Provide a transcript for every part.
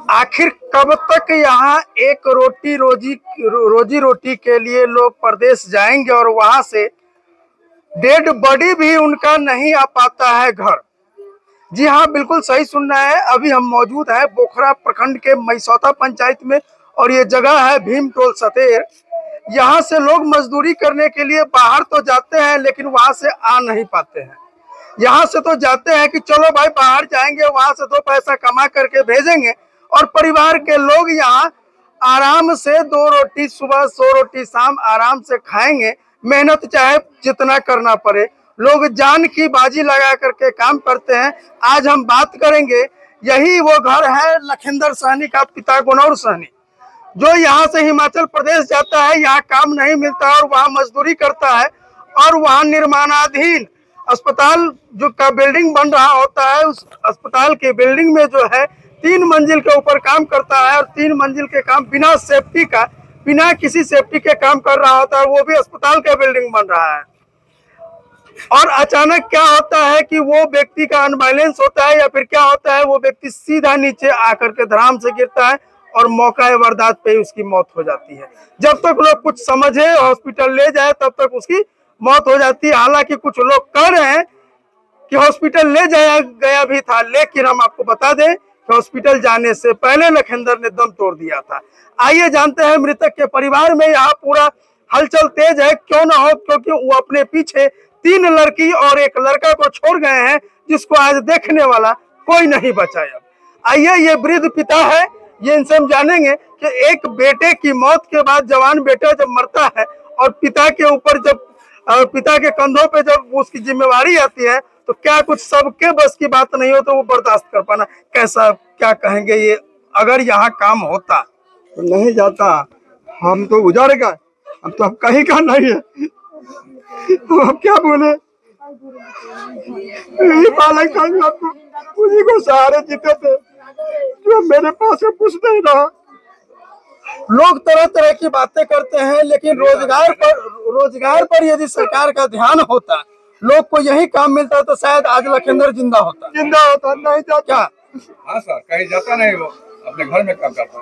आखिर कब तक यहाँ एक रोजी रोटी के लिए लोग प्रदेश जाएंगे और वहां से डेड बॉडी भी उनका नहीं आ पाता है घर। जी हाँ, बिल्कुल सही सुनना है। अभी हम मौजूद हैं बोखरा प्रखंड के मैसौता पंचायत में और ये जगह है भीमटोल सतेर। यहाँ से लोग मजदूरी करने के लिए बाहर तो जाते हैं लेकिन वहां से आ नहीं पाते हैं। यहाँ से तो जाते हैं कि चलो भाई बाहर जाएंगे, वहां से 2 पैसा कमा करके भेजेंगे और परिवार के लोग यहाँ आराम से 2 रोटी सुबह 100 रोटी शाम आराम से खाएंगे। मेहनत चाहे जितना करना पड़े, लोग जान की बाजी लगा करके काम करते हैं। आज हम बात करेंगे, यही वो घर है लखिंदर सहनी का पिता गुनौर सहनी, जो यहाँ से हिमाचल प्रदेश जाता है, यहाँ काम नहीं मिलता और वहाँ मजदूरी करता है और वहाँ निर्माणाधीन अस्पताल जो का बिल्डिंग बन रहा होता है, उस अस्पताल के बिल्डिंग में जो है 3 मंजिल के ऊपर काम करता है और 3 मंजिल के काम बिना सेफ्टी का, बिना किसी सेफ्टी के काम कर रहा होता है। वो भी अस्पताल का बिल्डिंग बन रहा है और अचानक क्या होता है कि वो व्यक्ति का अनबैलेंस होता है या फिर क्या होता है, वो व्यक्ति सीधा नीचे आकर के धड़ाम से गिरता है और मौका वारदात पे ही उसकी मौत हो जाती है। जब तक लोग कुछ समझे हॉस्पिटल ले जाए तब तक उसकी मौत हो जाती है। हालांकि कुछ लोग कह रहे हैं कि हॉस्पिटल ले जाया गया भी था, लेकिन हम आपको बता दें कि हॉस्पिटल जाने से पहले लखिंदर ने दम तोड़ दिया था। आइए जानते हैं मृतक के परिवार में यहाँ पूरा हलचल तेज है, क्यों ना हो, क्योंकि वो अपने पीछे 3 लड़की और 1 लड़का को छोड़ गए हैं, जिसको आज देखने वाला कोई नहीं बचा। अब आइए, ये वृद्ध पिता है, ये इनसे हम जानेंगे कि एक बेटे की मौत के बाद जवान बेटा जब मरता है और पिता के ऊपर जब पिता के कंधों पे जब उसकी जिम्मेवारी आती है तो क्या कुछ सबके बस की बात नहीं हो तो वो बर्दाश्त कर पाना कैसा, क्या कहेंगे ये। अगर यहाँ काम होता तो नहीं जाता, हम तो उजाड़ गए, अब तो हम कहीं का नहीं है, तो हम क्या बोले। यही पालन करेंगे, आपको उसी को सहारे जीते थे, जो मेरे पास में कुछ नहीं रहा। लोग तरह तरह की बातें करते हैं, लेकिन रोजगार पर यदि सरकार का ध्यान होता, लोग को यही काम मिलता तो शायद आज लखिंदर जिंदा होता। नहीं जाता क्या? हाँ सर, कहीं जाता नहीं, वो अपने घर में काम करता।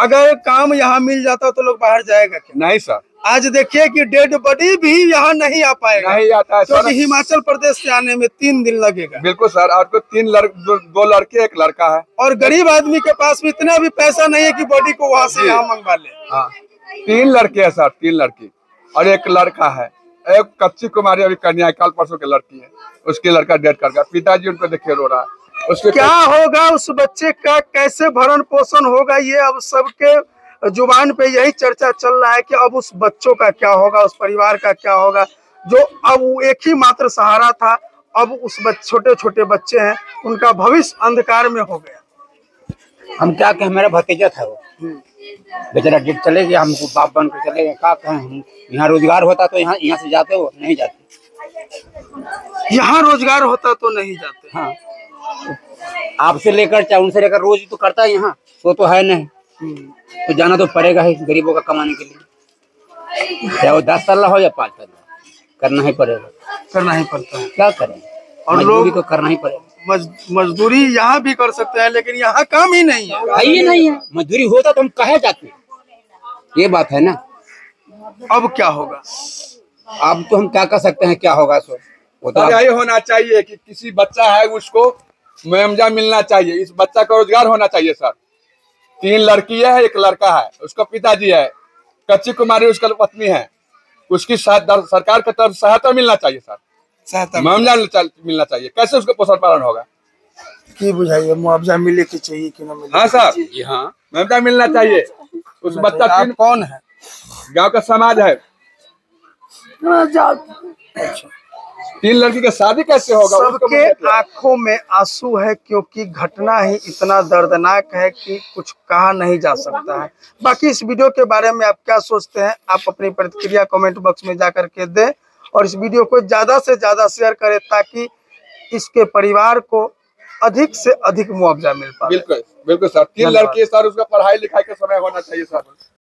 अगर काम यहाँ मिल जाता तो लोग बाहर जाएगा क्या? नहीं सर, आज देखिए कि डेड बॉडी भी यहाँ नहीं आ पाएगा, नहीं आता है क्योंकि हिमाचल प्रदेश से आने में 3 दिन लगेगा। बिल्कुल सर, आपको 2 लड़के 1 लड़का है और गरीब आदमी के पास भी इतना भी पैसा नहीं है कि बॉडी को वहाँ से यहाँ मंगवा ले। हाँ, 3 लड़के हैं सर, 3 लड़की और 1 लड़का है। एक कच्ची कुमारी अभी कन्या, कल परसों की लड़की है, उसकी लड़का डेथ कर गया। पिताजी उनको देखे रो रहा है। उसके क्या होगा उस बच्चे का, कैसे भरण पोषण होगा, ये अब सबके जुबान पे यही चर्चा चल रहा है कि अब उस बच्चों का क्या होगा, उस परिवार का क्या होगा, जो अब एक ही मात्र सहारा था, अब उस छोटे छोटे बच्चे हैं, उनका भविष्य अंधकार में हो गया। हम क्या कहें, मेरा भतीजा था वो, बेचारा डेट चले गया, हमको बाप बन के चले गए। क्या कहें हम, यहाँ रोजगार होता तो यहाँ से जाते, हो नहीं जाते। यहाँ रोजगार होता तो नहीं जाते। हाँ, आपसे लेकर चाहे उनसे लेकर रोज तो करता है, यहाँ तो है नहीं, तो जाना तो पड़ेगा ही गरीबों का कमाने के लिए। चाहे वो 10 साल हो या 5 साल, करना ही पड़ेगा, करना ही पड़ता है। क्या करें, और लोग तो करना ही पड़ेगा। मजदूरी यहाँ भी कर सकते हैं, लेकिन यहाँ काम ही नहीं है। ही नहीं है, मजदूरी होता तो हम कहे जाते, ये बात है ना। अब क्या होगा? अब तो हम क्या कर सकते हैं, क्या होगा सो वो तो यही होना चाहिए कि किसी बच्चा है उसको मुआवजा मिलना चाहिए, इस बच्चा का रोजगार होना चाहिए सर। 3 लड़की है, 1 लड़का है, उसका पिताजी है, कच्ची कुमारी उसका पत्नी है, उसकी सरकार की तरफ सहायता मिलना चाहिए सर, सहायता मुआवजा मिलना चाहिए। कैसे उसका पोषण पालन होगा? की बुझाइए, मुआवजा मिले की चाहिए कि ना मिले? हाँ सर, हाँ मुआवजा मिलना चाहिए। उस बच्चा आप कौन है? गांव का समाज है। अच्छा, 3 लड़की का शादी कैसे होगा? सबके आंखों में आंसू है, क्योंकि घटना ही इतना दर्दनाक है कि कुछ कहा नहीं जा सकता है। बाकी इस वीडियो के बारे में आप क्या सोचते हैं, आप अपनी प्रतिक्रिया कमेंट बॉक्स में जाकर के दें और इस वीडियो को ज्यादा से ज्यादा शेयर करें ताकि इसके परिवार को अधिक से अधिक मुआवजा मिल पाए। बिल्कुल बिल्कुल सर, 3 लड़की सर, उसका पढ़ाई लिखाई का समय होना चाहिए सर।